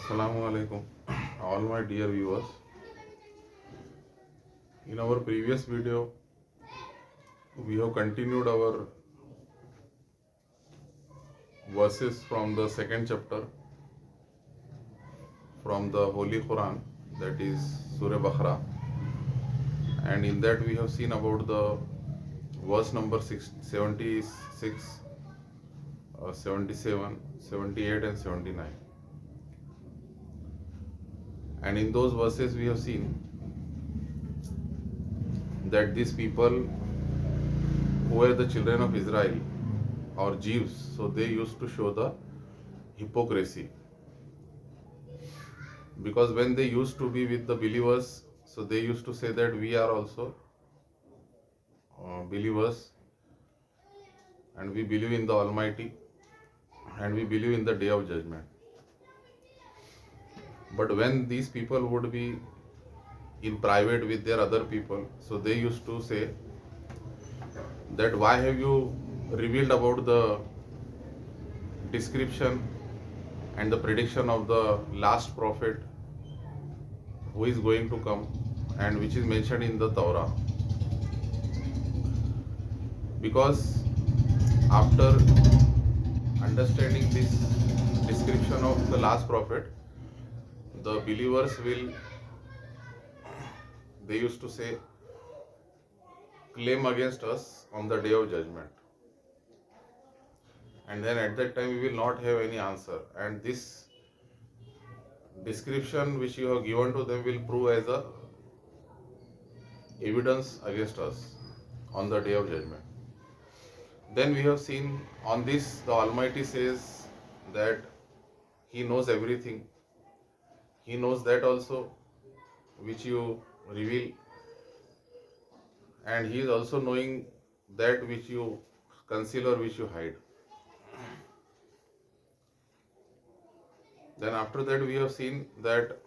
Assalamu alaikum, all my dear viewers. In our previous video, we have continued our verses from the second chapter from the Holy Quran, that is Surah BAQARA, and in that we have seen about the verse number 76, 77, 78, and 79. And in those verses, we have seen that these people who were the children of Israel or Jews, so they used to show the hypocrisy, because when they used to be with the believers, so they used to say that we are also believers and we believe in the Almighty and we believe in the day of judgment. But when these people would be in private with their other people, so they used to say that why have you revealed about the description and the prediction of the last prophet who is going to come and which is mentioned in the Torah. Because after understanding this description of the last prophet, the believers will, they used to say, claim against us on the day of judgment. And then at that time we will not have any answer. And this description which you have given to them will prove as a evidence against us on the day of judgment. Then we have seen on this the Almighty says that He knows everything. He knows that also which you reveal, and He is also knowing that which you conceal or which you hide. Then after that we have seen that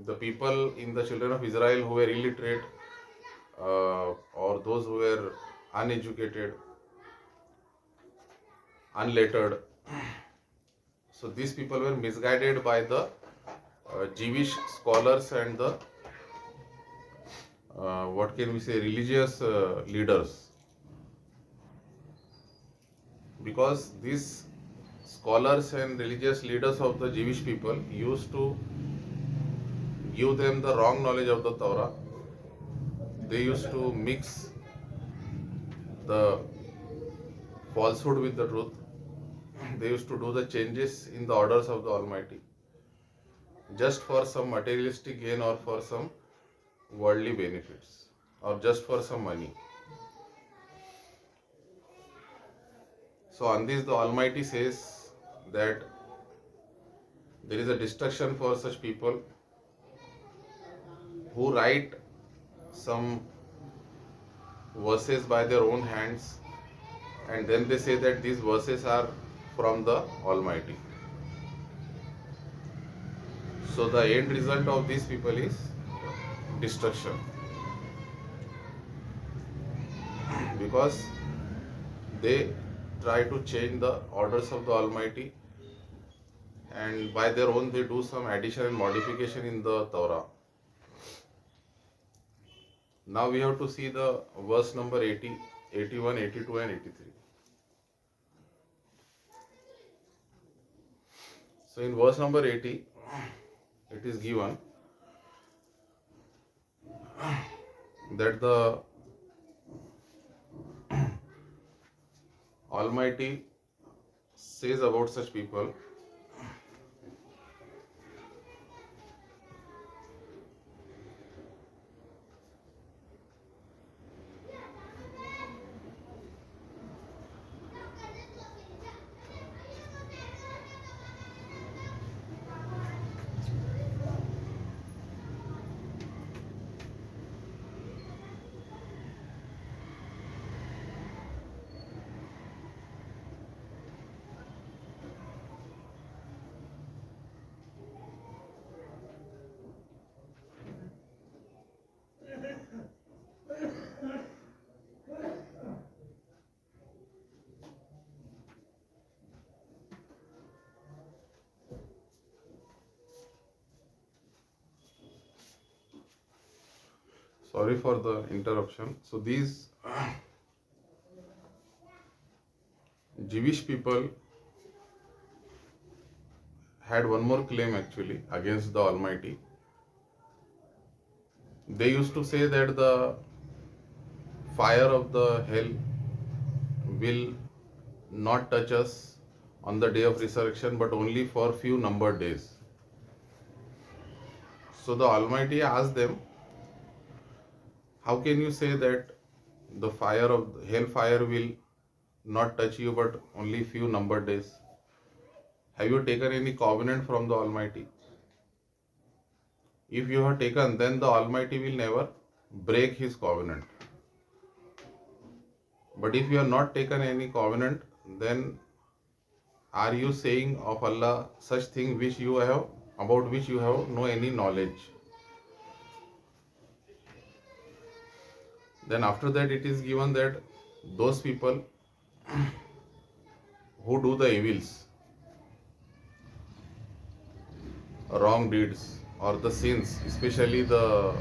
the people in the children of Israel who were illiterate or those who were uneducated, unlettered, so these people were misguided by the Jewish scholars and the what can we say, religious leaders, because these scholars and religious leaders of the Jewish people used to give them the wrong knowledge of the Torah. They used to mix the falsehood with the truth. They used to do the changes in the orders of the Almighty just for some materialistic gain or for some worldly benefits or just for some money. So on this the Almighty says that there is a destruction for such people who write some verses by their own hands and then they say that these verses are from the Almighty. So the end result of these people is destruction, because they try to change the orders of the Almighty and by their own they do some addition and modification in the Torah. Now we have to see the verse number 80, 81, 82 and 83. So in verse number 80, it is given that the Almighty says about such people, Sorry for the interruption. So these Jewish people had one more claim actually against the Almighty. They used to say that the fire of the hell will not touch us on the day of resurrection, but only for few numbered days. So the Almighty asked them, how can you say that the fire of hellfire will not touch you but only few numbered days? Have you taken any covenant from the Almighty? If you have taken, then the Almighty will never break His covenant. But if you have not taken any covenant, then are you saying of Allah such thing which you have, about which you have no any knowledge? Then after that it is given that those people who do the evils, wrong deeds or the sins, especially those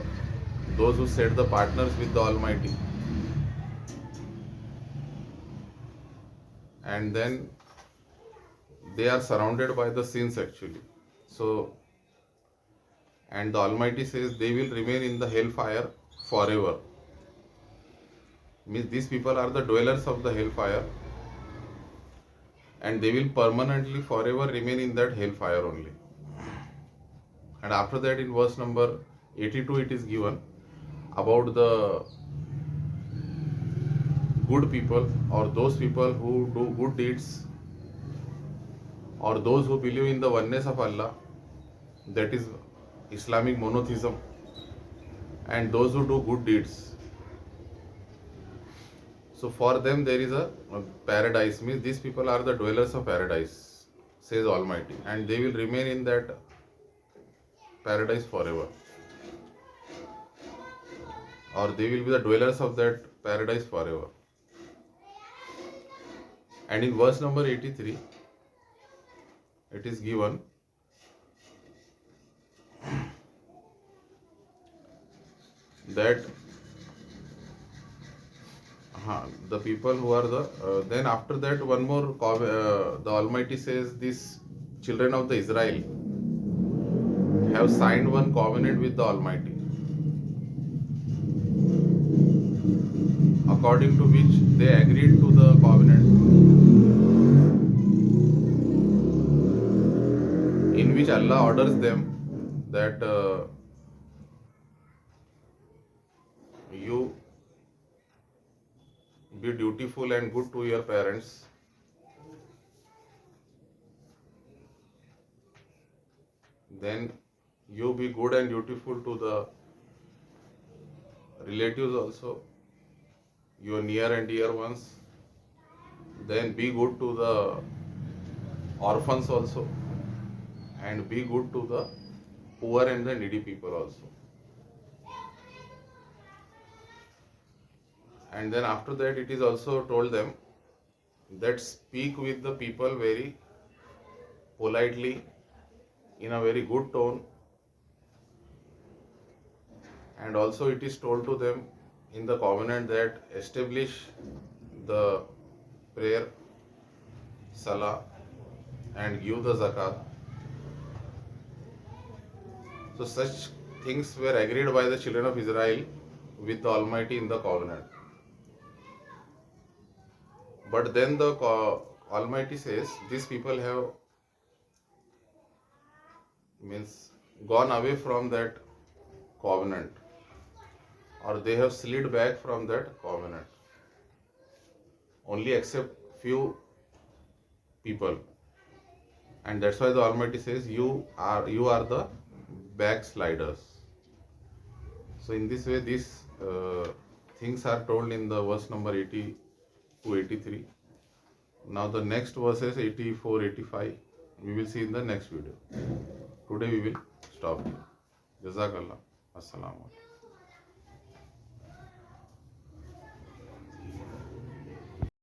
who set the partners with the Almighty, and then they are surrounded by the sins actually. So, and the Almighty says they will remain in the hellfire forever. Means these people are the dwellers of the hellfire, and they will permanently forever remain in that hellfire only. And after that, in verse number 82, it is given about the good people or those people who do good deeds or those who believe in the oneness of Allah, that is Islamic monotheism, and those who do good deeds. So for them there is a paradise, means these people are the dwellers of paradise, says Almighty, and they will remain in that paradise forever, or they will be the dwellers of that paradise forever. And in verse number 83, it is given that the people who are the then after that one more the Almighty says these children of the Israel have signed one covenant with the Almighty, according to which they agreed to the covenant, in which Allah orders them that you be dutiful and good to your parents, then you be good and dutiful to the relatives also, your near and dear ones, then be good to the orphans also, and be good to the poor and the needy people also. And then after that it is also told them that speak with the people very politely, in a very good tone, and also it is told to them in the covenant that establish the prayer, salah, and give the zakat. So such things were agreed by the children of Israel with the Almighty in the covenant. But then the Almighty says these people have gone away from that covenant, or they have slid back from that covenant, only except few people, and that's why the Almighty says you are the backsliders. So in this way these things are told in the verse number 80 to 83. Now the next verses 84, 85 we will see in the next video. Today we will stop here. Jazakallah. Assalamu alaikum.